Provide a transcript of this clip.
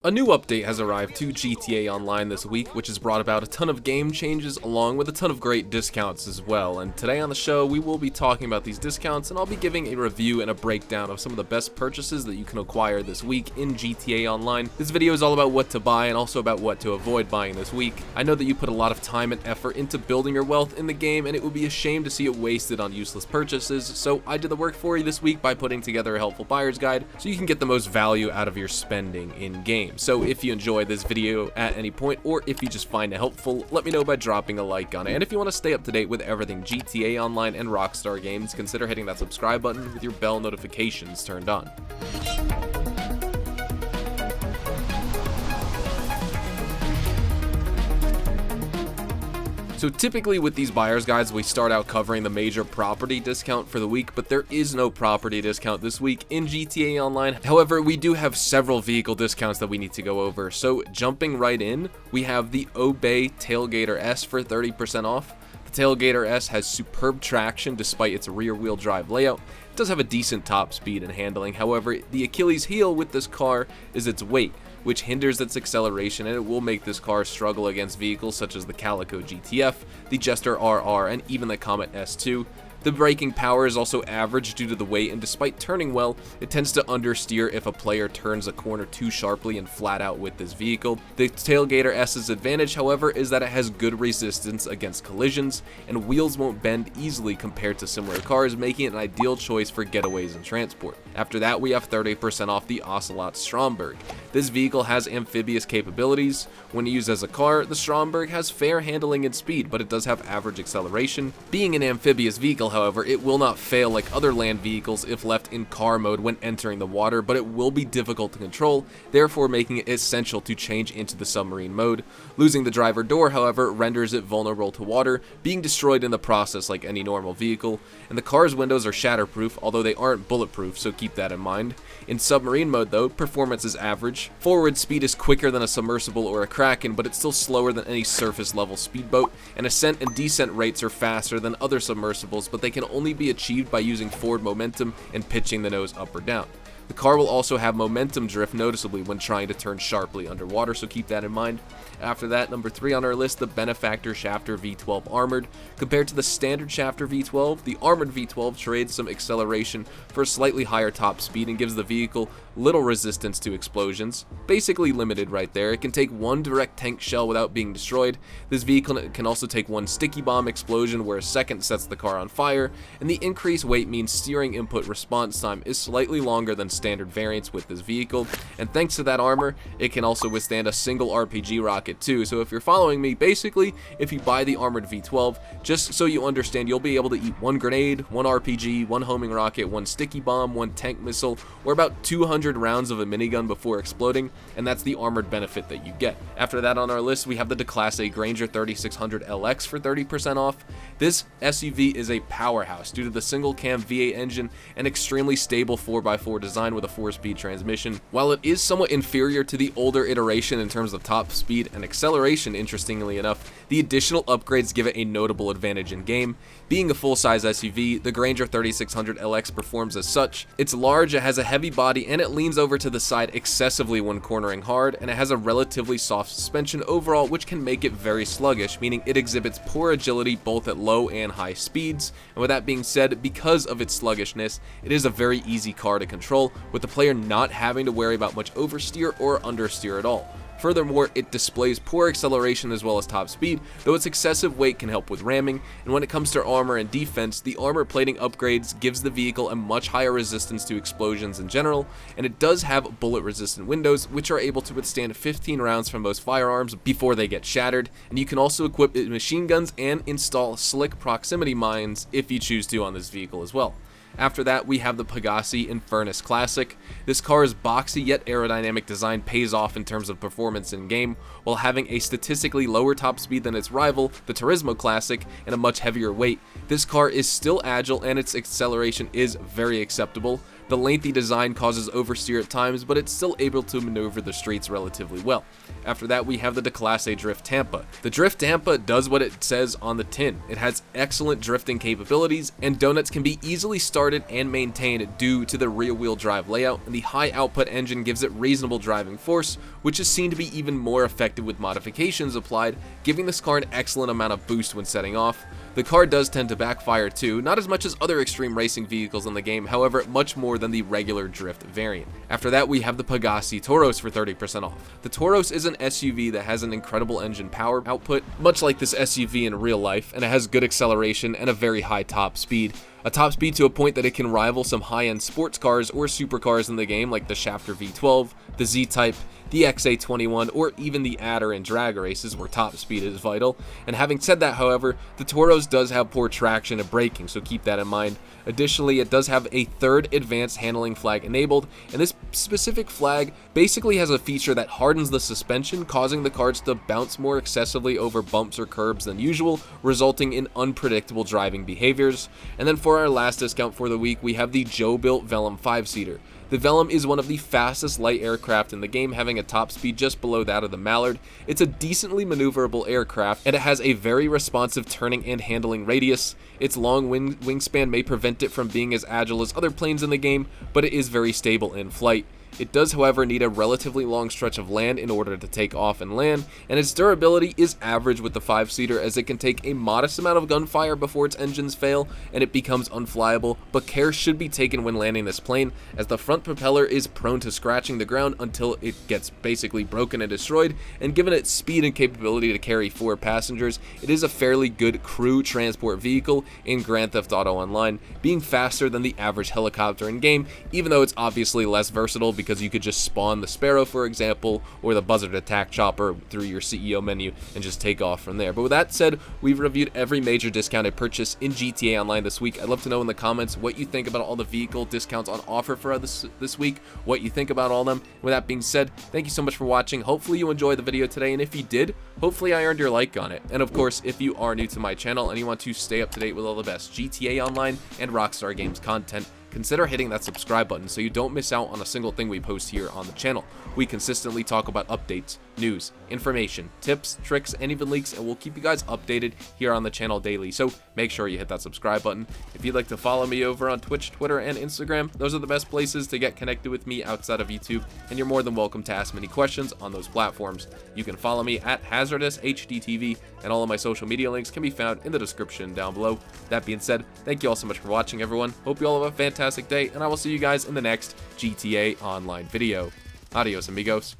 A new update has arrived to GTA Online this week, which has brought about a ton of game changes along with a ton of great discounts as well. And today on the show, we will be talking about these discounts, and I'll be giving a review and a breakdown of some of the best purchases that you can acquire this week in GTA Online. This video is all about what to buy and also about what to avoid buying this week. I know that you put a lot of time and effort into building your wealth in the game, and it would be a shame to see it wasted on useless purchases, so I did the work for you this week by putting together a helpful buyer's guide so you can get the most value out of your spending in game. So if you enjoy this video at any point, or if you just find it helpful, let me know by dropping a like on it. And if you want to stay up to date with everything GTA Online and Rockstar Games, consider hitting that subscribe button with your bell notifications turned on. So typically with these buyer's guides, we start out covering the major property discount for the week, but there is no property discount this week in GTA Online. However, we do have several vehicle discounts that we need to go over. So jumping right in, we have the Obey Tailgater S for 30% off. The Tailgater S has superb traction despite its rear-wheel drive layout. It does have a decent top speed and handling. However, the Achilles heel with this car is its weight, which hinders its acceleration, and it will make this car struggle against vehicles such as the Calico GTF, the Jester RR, and even the Comet S2. The braking power is also average due to the weight, and despite turning well, it tends to understeer if a player turns a corner too sharply and flat out with this vehicle. The Tailgater S's advantage, however, is that it has good resistance against collisions, and wheels won't bend easily compared to similar cars, making it an ideal choice for getaways and transport. After that, we have 30% off the Ocelot Stromberg. This vehicle has amphibious capabilities. When used as a car, the Stromberg has fair handling and speed, but it does have average acceleration. Being an amphibious vehicle, however, it will not fail like other land vehicles if left in car mode when entering the water, but it will be difficult to control, therefore making it essential to change into the submarine mode. Losing the driver door, however, renders it vulnerable to water, being destroyed in the process like any normal vehicle. And the car's windows are shatterproof, although they aren't bulletproof, so keep that in mind. In submarine mode though, performance is average. Forward speed is quicker than a submersible or a Kraken, but it's still slower than any surface level speedboat, and ascent and descent rates are faster than other submersibles, but they can only be achieved by using forward momentum and pitching the nose up or down. The car will also have momentum drift noticeably when trying to turn sharply underwater, so keep that in mind. After that, number 3 on our list, the Benefactor Shafter V12 Armored. Compared to the standard Shafter V12, the Armored V12 trades some acceleration for a slightly higher top speed and gives the vehicle little resistance to explosions. Basically limited right there. It can take one direct tank shell without being destroyed. This vehicle can also take one sticky bomb explosion where a second sets the car on fire, and the increased weight means steering input response time is slightly longer than standard variants with this vehicle, and thanks to that armor, it can also withstand a single RPG rocket too. So if you're following me, basically, if you buy the Armored V12, just so you understand, you'll be able to eat one grenade, one RPG, one homing rocket, one sticky bomb, one tank missile, or about 200 rounds of a minigun before exploding, and that's the armored benefit that you get. After that on our list, we have the Class A Granger 3600 LX for 30% off. This SUV is a powerhouse due to the single cam V8 engine and extremely stable 4x4 design with a 4-speed transmission. While it is somewhat inferior to the older iteration in terms of top speed and acceleration, interestingly enough, the additional upgrades give it a notable advantage in game. Being a full-size SUV, the Granger 3600 LX performs as such. It's large, it has a heavy body, and it leans over to the side excessively when cornering hard, and it has a relatively soft suspension overall, which can make it very sluggish, meaning it exhibits poor agility both at low and high speeds. And with that being said, because of its sluggishness, it is a very easy car to control, with the player not having to worry about much oversteer or understeer at all. Furthermore, it displays poor acceleration as well as top speed, though its excessive weight can help with ramming, and when it comes to armor and defense, the armor plating upgrades gives the vehicle a much higher resistance to explosions in general, and it does have bullet resistant windows, which are able to withstand 15 rounds from most firearms before they get shattered, and you can also equip it with machine guns and install slick proximity mines if you choose to on this vehicle as well. After that, we have the Pegassi Infernus Classic. This car's boxy yet aerodynamic design pays off in terms of performance in game, while having a statistically lower top speed than its rival, the Turismo Classic, and a much heavier weight. This car is still agile and its acceleration is very acceptable. The lengthy design causes oversteer at times, but it's still able to maneuver the streets relatively well. After that, we have the Declasse Drift Tampa. The Drift Tampa does what it says on the tin. It has excellent drifting capabilities, and donuts can be easily started and maintained due to the rear-wheel drive layout, and the high output engine gives it reasonable driving force, which is seen to be even more effective with modifications applied, giving this car an excellent amount of boost when setting off. The car does tend to backfire too, not as much as other extreme racing vehicles in the game, however much more than the regular drift variant. After that, we have the Pegassi Toros for 30% off. The Toros is an SUV that has an incredible engine power output, much like this SUV in real life, and it has good acceleration and a very high top speed. A top speed to a point that it can rival some high-end sports cars or supercars in the game like the Schafter V12, the Z-Type, the XA21, or even the Adder in drag races where top speed is vital. And having said that, however, the Toros does have poor traction and braking, so keep that in mind. Additionally, it does have a third advanced handling flag enabled, and this specific flag basically has a feature that hardens the suspension, causing the cars to bounce more excessively over bumps or curbs than usual, resulting in unpredictable driving behaviors. And then for our last discount for the week, we have the Joe-built Velum 5-seater. The Velum is one of the fastest light aircraft in the game, having a top speed just below that of the Mallard. It's a decently maneuverable aircraft, and it has a very responsive turning and handling radius. Its long wingspan may prevent it from being as agile as other planes in the game, but it is very stable in flight. It does, however, need a relatively long stretch of land in order to take off and land, and its durability is average with the 5-seater, as it can take a modest amount of gunfire before its engines fail and it becomes unflyable, but care should be taken when landing this plane, as the front propeller is prone to scratching the ground until it gets basically broken and destroyed, and given its speed and capability to carry 4 passengers, it is a fairly good crew transport vehicle in Grand Theft Auto Online, being faster than the average helicopter in game, even though it's obviously less versatile because you could just spawn the Sparrow, for example, or the Buzzard Attack Chopper through your CEO menu and just take off from there. But with that said, we've reviewed every major discounted purchase in GTA Online this week. I'd love to know in the comments what you think about all the vehicle discounts on offer for this week, what you think about all of them. With that being said, thank you so much for watching. Hopefully you enjoyed the video today, and if you did, hopefully I earned your like on it. And of course, if you are new to my channel and you want to stay up to date with all the best GTA Online and Rockstar Games content, consider hitting that subscribe button so you don't miss out on a single thing we post here on the channel. We consistently talk about updates, news, information, tips, tricks, and even leaks, and we'll keep you guys updated here on the channel daily, so make sure you hit that subscribe button. If you'd like to follow me over on Twitch, Twitter, and Instagram, those are the best places to get connected with me outside of YouTube, and you're more than welcome to ask me any questions on those platforms. You can follow me at HazardousHDTV, and all of my social media links can be found in the description down below. That being said, thank you all so much for watching, everyone. Hope you all have a fantastic day, and I will see you guys in the next GTA Online video. Adios, amigos.